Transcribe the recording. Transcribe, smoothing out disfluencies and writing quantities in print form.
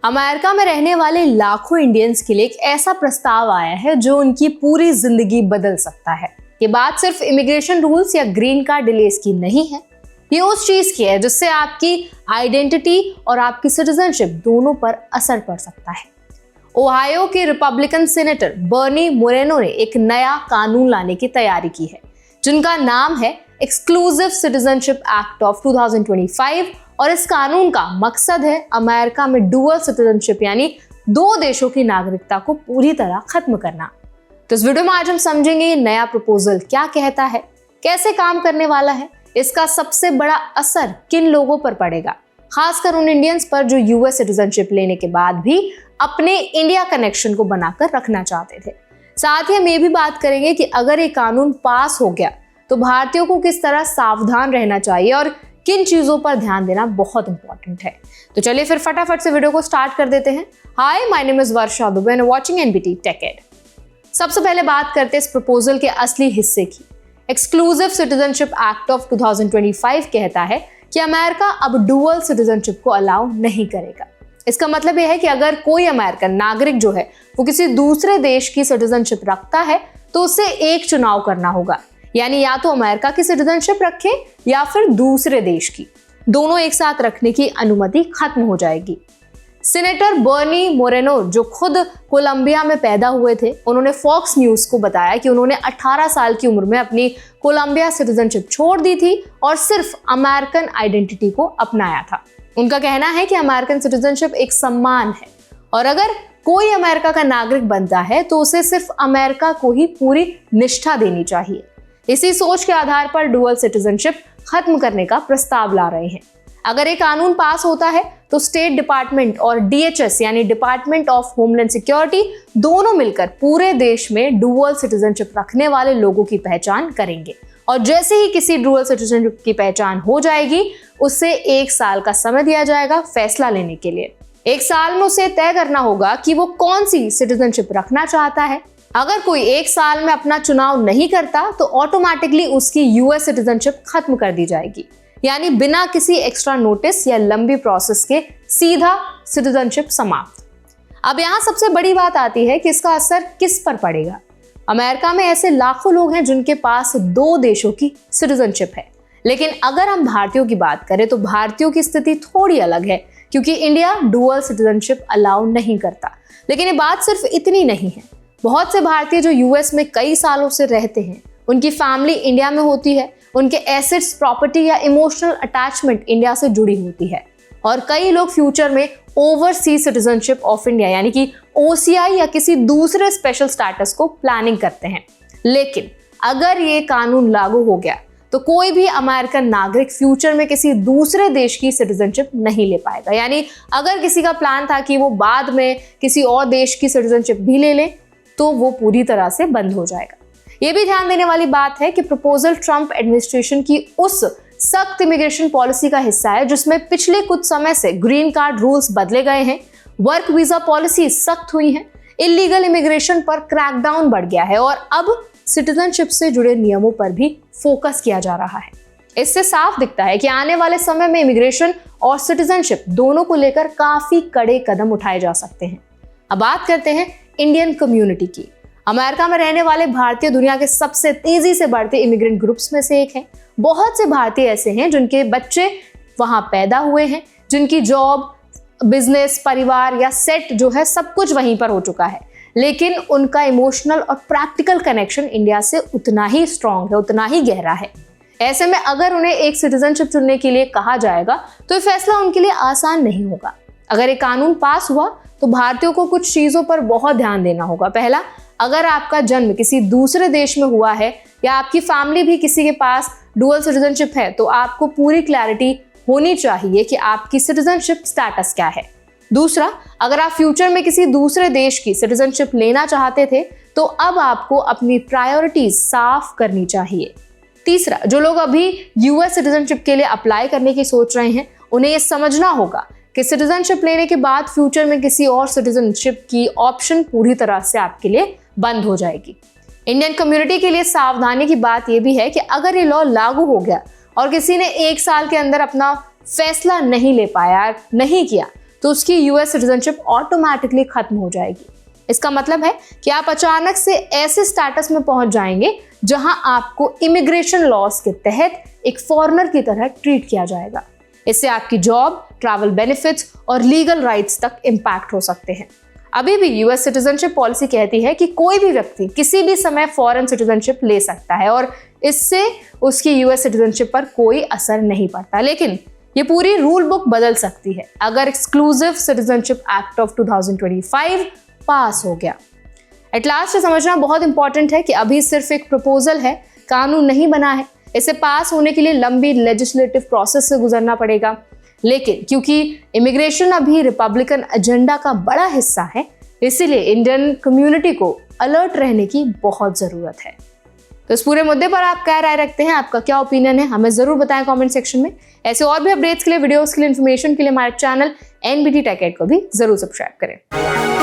America में रहने वाले लाखों इंडियंस के लिए एक ऐसा प्रस्ताव आया है जो उनकी पूरी जिंदगी बदल सकता है। ये बात सिर्फ इमिग्रेशन रूल्स या ग्रीन कार्ड डिलेज की नहीं है, ये उस चीज की है जिससे आपकी आइडेंटिटी और आपकी सिटीजनशिप दोनों पर असर पड़ सकता है। ओहायो के रिपब्लिकन सेनेटर बर्नी मोरेनो ने एक नया कानून लाने की तैयारी की है जिनका नाम है एक्सक्लूसिव सिटीजनशिप एक्ट ऑफ 2025 और इस कानून का मकसद है अमेरिका में डुअल सिटीजनशिप यानी दो देशों की नागरिकता को पूरी तरह खत्म करना। तो इस वीडियो में आज हम समझेंगे ये नया प्रपोजल क्या कहता है, कैसे काम करने वाला है, इसका सबसे बड़ा असर किन लोगों पर पड़ेगा, खासकर उन इंडियंस पर जो यूएस सिटीजनशिप लेने के बाद भी अपने इंडिया कनेक्शन को बनाकर रखना चाहते थे। साथ ही हम ये भी बात करेंगे कि अगर ये कानून पास हो गया तो भारतीयों को किस तरह सावधान रहना चाहिए और किन चीजों पर ध्यान देना बहुत इंपॉर्टेंट है। तो चलिए फिर फटाफट से वीडियो को स्टार्ट कर देते हैं। Hi, my name is Varsha Dubey and watching NBT tech ed. सबसे पहले बात करते हैं इस प्रपोजल के असली हिस्से की। एक्सक्लूसिव सिटीजनशिप एक्ट ऑफ 2025 कहता है कि अमेरिका अब डुअल सिटीजनशिप को अलाउ नहीं करेगा। इसका मतलब यह है कि अगर कोई अमेरिकन नागरिक जो है वो किसी दूसरे देश की सिटीजनशिप रखता है तो उसे एक चुनाव करना होगा, यानी या तो अमेरिका की सिटीजनशिप रखे या फिर दूसरे देश की, दोनों एक साथ रखने की अनुमति खत्म हो जाएगी। सीनेटर बर्नी मोरेनो जो खुद कोलंबिया में पैदा हुए थे, उन्होंने फॉक्स न्यूज को बताया कि उन्होंने 18 साल की उम्र में अपनी कोलंबिया सिटीजनशिप छोड़ दी थी और सिर्फ अमेरिकन आइडेंटिटी को अपनाया था। उनका कहना है कि अमेरिकन सिटीजनशिप एक सम्मान है और अगर कोई अमेरिका का नागरिक बनता है तो उसे सिर्फ अमेरिका को ही पूरी निष्ठा देनी चाहिए। इसी सोच के आधार पर डुअल सिटीजनशिप खत्म करने का प्रस्ताव ला रहे हैं। अगर ये कानून पास होता है तो स्टेट डिपार्टमेंट और डीएचएस यानी डिपार्टमेंट ऑफ होमलैंड सिक्योरिटी दोनों मिलकर पूरे देश में डुअल सिटीजनशिप रखने वाले लोगों की पहचान करेंगे और जैसे ही किसी डुअल सिटीजनशिप की पहचान हो जाएगी उसे 1 साल का समय दिया जाएगा फैसला लेने के लिए। 1 साल में उसे तय करना होगा कि वो कौन सी सिटीजनशिप रखना चाहता है। अगर कोई 1 साल में अपना चुनाव नहीं करता तो ऑटोमेटिकली उसकी यूएस सिटीजनशिप खत्म कर दी जाएगी, यानी बिना किसी एक्स्ट्रा नोटिस या लंबी प्रोसेस के सीधा सिटीजनशिप समाप्त। अब यहाँ सबसे बड़ी बात आती है कि इसका असर किस पर पड़ेगा। अमेरिका में ऐसे लाखों लोग हैं जिनके पास 2 देशों की सिटीजनशिप है, लेकिन अगर हम भारतीयों की बात करें तो भारतीयों की स्थिति थोड़ी अलग है क्योंकि इंडिया डुअल सिटीजनशिप अलाउ नहीं करता। लेकिन ये बात सिर्फ इतनी नहीं है, बहुत से भारतीय जो यूएस में कई सालों से रहते हैं, उनकी फैमिली इंडिया में होती है, उनके एसेट्स, प्रॉपर्टी या इमोशनल अटैचमेंट इंडिया से जुड़ी होती है और कई लोग फ्यूचर में ओवरसीज सिटीजनशिप ऑफ इंडिया यानी कि ओसीआई या किसी दूसरे स्पेशल स्टेटस को प्लानिंग करते हैं। लेकिन अगर ये कानून लागू हो गया तो कोई भी अमेरिकन नागरिक फ्यूचर में किसी दूसरे देश की सिटीजनशिप नहीं ले पाएगा, यानी अगर किसी का प्लान था कि वो बाद में किसी और देश की सिटीजनशिप भी ले ले तो वो पूरी तरह से बंद हो जाएगा। ये भी ध्यान देने वाली बात है कि प्रपोजल ट्रंप एडमिनिस्ट्रेशन की उस सख्त इमिग्रेशन पॉलिसी का हिस्सा है जिसमें पिछले कुछ समय से ग्रीन कार्ड रूल्स बदले गए हैं, वर्क वीजा पॉलिसी सख्त हुई है, इलीगल इमिग्रेशन पर क्रैकडाउन बढ़ गया है और अब सिटीजनशिप से जुड़े नियमों पर भी फोकस किया जा रहा है। इससे साफ दिखता है कि आने वाले समय में इमिग्रेशन और सिटीजनशिप दोनों को लेकर काफी कड़े कदम उठाए जा सकते हैं। अब बात करते हैं इंडियन कम्युनिटी की। अमेरिका में रहने वाले भारतीय दुनिया के सबसे तेजी से बढ़ते इमिग्रेंट ग्रुप्स में से एक हैं। बहुत से भारतीय ऐसे हैं जिनके बच्चे वहां पैदा हुए हैं, जिनकी जॉब, बिजनेस, परिवार या सेट जो है सब कुछ वहीं पर हो चुका है, लेकिन उनका इमोशनल और प्रैक्टिकल कनेक्शन इंडिया से उतना ही स्ट्रांग है, उतना ही गहरा है। ऐसे में अगर उन्हें एक सिटीजनशिप चुनने के लिए कहा जाएगा तो ये फैसला उनके लिए आसान नहीं होगा। अगर ये कानून पास हुआ तो भारतीयों को कुछ चीजों पर बहुत ध्यान देना होगा। पहला, अगर आपका जन्म किसी दूसरे देश में हुआ है या आपकी फैमिली भी किसी के पास डुअल सिटीजनशिप है तो आपको पूरी क्लैरिटी होनी चाहिए कि आपकी सिटीजनशिप स्टेटस क्या है। दूसरा, अगर आप फ्यूचर में किसी दूसरे देश की सिटीजनशिप लेना चाहते थे तो अब आपको अपनी प्रायोरिटीज साफ करनी चाहिए। तीसरा, जो लोग अभी यूएस सिटीजनशिप के लिए अप्लाई करने की सोच रहे हैं उन्हें यह समझना होगा कि सिटीजनशिप लेने के बाद फ्यूचर में किसी और सिटीजनशिप की ऑप्शन पूरी तरह से आपके लिए बंद हो जाएगी। इंडियन कम्युनिटी के लिए सावधानी की बात यह भी है कि अगर ये लॉ लागू हो गया और किसी ने 1 साल के अंदर अपना फैसला नहीं ले पाया, नहीं किया, तो उसकी यूएस सिटीजनशिप ऑटोमेटिकली खत्म हो जाएगी। इसका मतलब है कि आप अचानक से ऐसे स्टेटस में पहुंच जाएंगे जहां आपको इमिग्रेशन लॉस के तहत एक फॉरेनर की तरह ट्रीट किया जाएगा। इससे आपकी जॉब, ट्रैवल बेनिफिट्स और लीगल राइट्स तक इंपैक्ट हो सकते हैं। अभी भी यूएस सिटीजनशिप पॉलिसी कहती है कि कोई भी व्यक्ति किसी भी समय फॉरेन सिटीजनशिप ले सकता है और इससे उसकी यूएस सिटीजनशिप पर कोई असर नहीं पड़ता। लेकिन ये पूरी रूल बुक बदल सकती है अगर एक्सक्लूसिव सिटीजनशिप एक्ट ऑफ 2025 पास हो गया। एट लास्ट ये समझना बहुत इंपॉर्टेंट है कि अभी सिर्फ एक प्रपोजल है, कानून नहीं बना है। इसे पास होने के लिए लंबी लेजिस्लेटिव प्रोसेस से गुजरना पड़ेगा। लेकिन क्योंकि इमिग्रेशन अभी रिपब्लिकन एजेंडा का बड़ा हिस्सा है, इसीलिए इंडियन कम्युनिटी को अलर्ट रहने की बहुत जरूरत है। तो इस पूरे मुद्दे पर आप क्या राय रखते हैं, आपका क्या ओपिनियन है, हमें जरूर बताएं कमेंट सेक्शन में। ऐसे और भी अपडेट्स के लिए, वीडियोस के लिए, इन्फॉर्मेशन के लिए हमारे चैनल NBT Tech Ed को भी जरूर सब्सक्राइब करें।